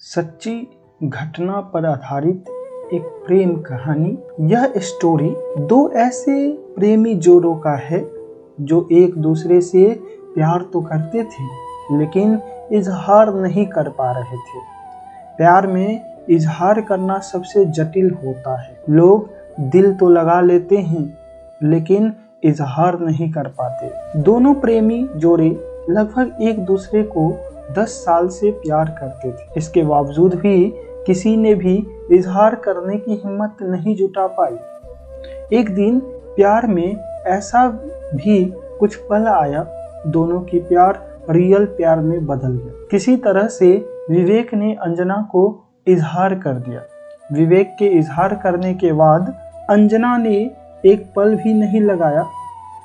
सच्ची घटना पर आधारित एक प्रेम कहानी। यह स्टोरी दो ऐसे प्रेमी जोड़ों का है जो एक दूसरे से प्यार तो करते थे लेकिन इजहार नहीं कर पा रहे थे। प्यार में इजहार करना सबसे जटिल होता है। लोग दिल तो लगा लेते हैं लेकिन इजहार नहीं कर पाते। दोनों प्रेमी जोड़े लगभग एक दूसरे को 10 साल से प्यार करते थे। इसके बावजूद भी किसी ने भी इजहार करने की हिम्मत नहीं जुटा पाई। एक दिन प्यार में ऐसा भी कुछ पल आया, दोनों की प्यार रियल प्यार में बदल गया। किसी तरह से विवेक ने अंजना को इजहार कर दिया। विवेक के इजहार करने के बाद अंजना ने एक पल भी नहीं लगाया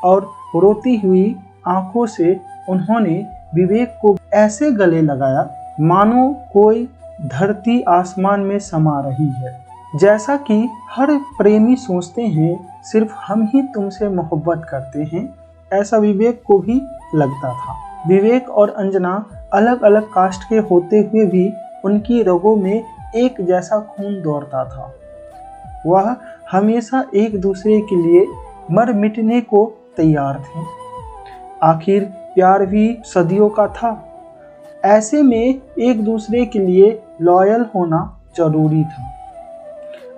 और रोती हुई आंखों से उन्होंने विवेक को ऐसे गले लगाया मानो कोई धरती आसमान में समा रही है। जैसा कि हर प्रेमी सोचते हैं सिर्फ हम ही तुमसे मोहब्बत करते हैं, ऐसा विवेक को भी लगता था। विवेक और अंजना अलग अलग कास्ट के होते हुए भी उनकी रगों में एक जैसा खून दौड़ता था। वह हमेशा एक दूसरे के लिए मर मिटने को तैयार थे। आखिर प्यार भी सदियों का था। ऐसे में एक दूसरे के लिए लॉयल होना जरूरी था।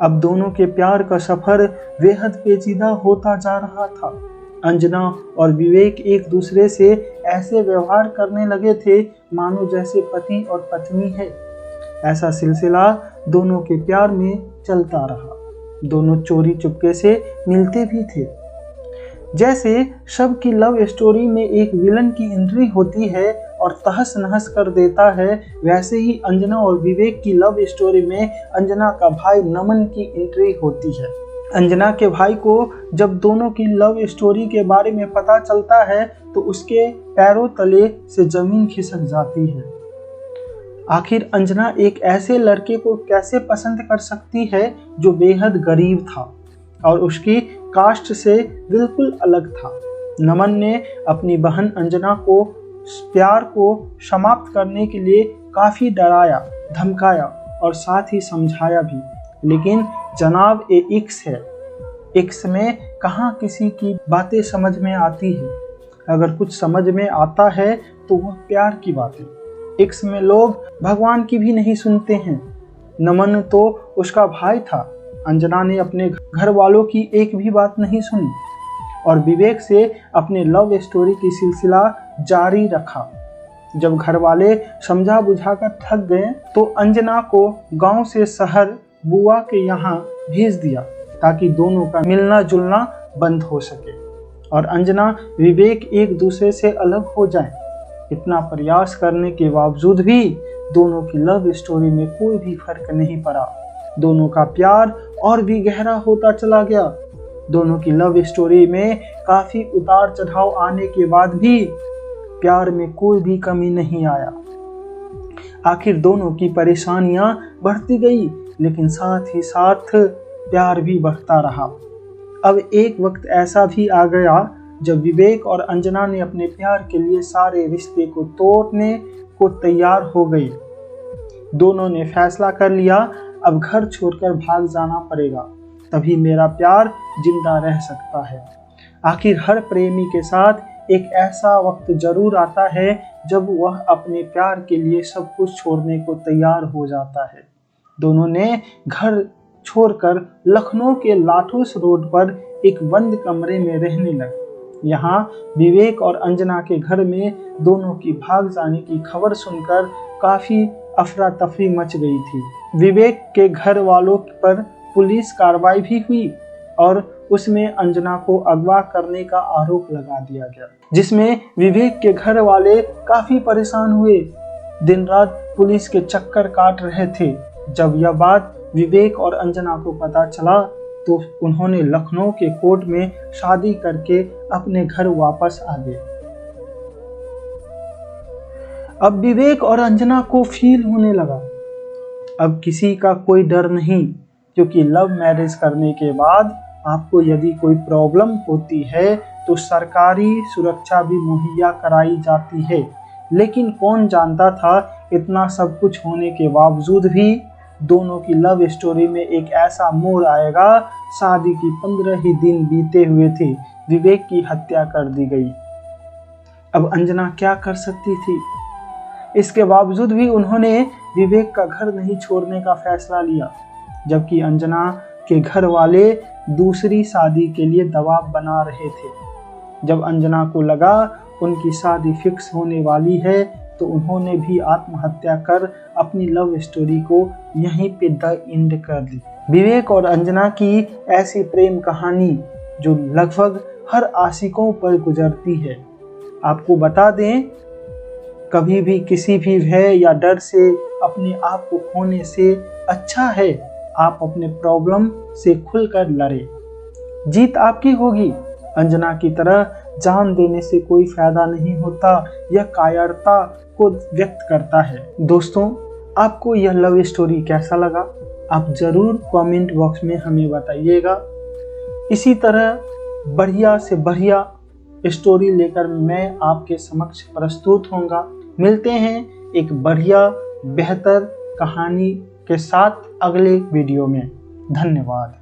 अब दोनों के प्यार का सफर बेहद पेचीदा होता जा रहा था। अंजना और विवेक एक दूसरे से ऐसे व्यवहार करने लगे थे मानो जैसे पति और पत्नी है। ऐसा सिलसिला दोनों के प्यार में चलता रहा। दोनों चोरी चुपके से मिलते भी थे। जैसे शब की लव स्टोरी में एक विलन की एंट्री होती है और तहस नहस कर देता है, वैसे ही अंजना और विवेक की लव स्टोरी में अंजना का भाई नमन की एंट्री होती है। अंजना के भाई को जब दोनों की लव स्टोरी के बारे में पता चलता है तो उसके पैरों तले से जमीन खिसक जाती है। आखिर अंजना एक ऐसे लड़के को कैसे पसंद कर सकती है जो बेहद गरीब था और उसकी कास्ट से बिल्कुल अलग था। नमन ने अपनी बहन अंजना को प्यार को समाप्त करने के लिए काफी डराया, धमकाया और साथ ही समझाया भी, लेकिन जनाब ये इक्स है। इक्स में कहाँ किसी की बातें समझ में आती है। अगर कुछ समझ में आता है तो वह प्यार की बातें। इक्स में लोग भगवान की भी नहीं सुनते हैं। नमन तो उसका भाई था। अंजना ने अपने घर वालों की एक भी बात नहीं सुनी और विवेक से अपने लव स्टोरी की सिलसिला जारी रखा। जब घर वाले समझा बुझाकर थक गए तो अंजना को गांव से शहर बुआ के यहाँ भेज दिया ताकि दोनों का मिलना जुलना बंद हो सके और अंजना विवेक एक दूसरे से अलग हो जाएं। इतना प्रयास करने के बावजूद भी दोनों की लव स्टोरी में कोई भी फर्क नहीं पड़ा। दोनों का प्यार और भी गहरा होता चला गया। दोनों की लव स्टोरी में काफी उतार चढ़ाव आने के बाद भी प्यार में कोई भी कमी नहीं आया। आखिर दोनों की परेशानियां बढ़ती गई लेकिन साथ ही साथ प्यार भी बढ़ता रहा। अब एक वक्त ऐसा भी आ गया जब विवेक और अंजना ने अपने प्यार के लिए सारे रिश्ते को तोड़ने को तैयार हो गए। दोनों ने फैसला कर लिया अब घर छोड़कर भाग जाना पड़ेगा, तभी मेरा प्यार जिंदा रह सकता है। आखिर हर प्रेमी के साथ एक ऐसा वक्त जरूर आता है जब वह अपने प्यार के लिए सब कुछ छोड़ने को तैयार हो जाता है। दोनों ने घर छोड़कर लखनऊ के लाठोस रोड पर एक बंद कमरे में रहने लगे। यहाँ विवेक और अंजना के घर में दोनों की भाग जाने की खबर सुनकर काफी अफरा तफरी मच गई थी। विवेक के घर वालों पर पुलिस कार्रवाई भी हुई और उसमें अंजना को अगवा करने का आरोप लगा दिया गया, जिसमें विवेक के घर वाले काफी परेशान हुए। दिन रात पुलिस के चक्कर काट रहे थे। जब यह बात विवेक और अंजना को पता चला तो उन्होंने लखनऊ के कोर्ट में शादी करके अपने घर वापस आ गए। अब विवेक और अंजना को फील होने लगा अब किसी का कोई डर नहीं, क्योंकि लव मैरिज करने के बाद आपको यदि कोई प्रॉब्लम होती है तो सरकारी सुरक्षा भी मुहैया कराई जाती है। लेकिन कौन जानता था इतना सब कुछ होने के बावजूद भी दोनों की लव स्टोरी में एक ऐसा मोड़ आएगा। शादी की 15 ही दिन बीते हुए थे, विवेक की हत्या कर दी गई। अब अंजना क्या कर सकती थी? इसके बावजूद भी उन्होंने विवेक का घर नहीं छोड़ने का फैसला लिया, जबकि अंजना के घर वाले दूसरी शादी के लिए दबाव बना रहे थे। जब अंजना को लगा उनकी शादी फिक्स होने वाली है तो उन्होंने भी आत्महत्या कर अपनी लव स्टोरी को यहीं पे द एंड कर दी। विवेक और अंजना की ऐसी प्रेम कहानी जो लगभग हर आशिकों पर गुजरती है। आपको बता दें, कभी भी किसी भी भय या डर से अपने आप को खोने से अच्छा है आप अपने प्रॉब्लम से खुलकर लड़े। जीत आपकी होगी। अंजना की तरह जान देने से कोई फायदा नहीं होता, यह कायरता को व्यक्त करता है। दोस्तों, आपको यह लव स्टोरी कैसा लगा? आप जरूर कमेंट बॉक्स में हमें बताइएगा। इसी तरह बढ़िया से बढ़िया स्टोरी लेकर मैं आपके समक्ष प्रस्तुत होऊंगा। मिलते हैं एक बढ़िया बेहतर कहानी के साथ अगले वीडियो में। धन्यवाद।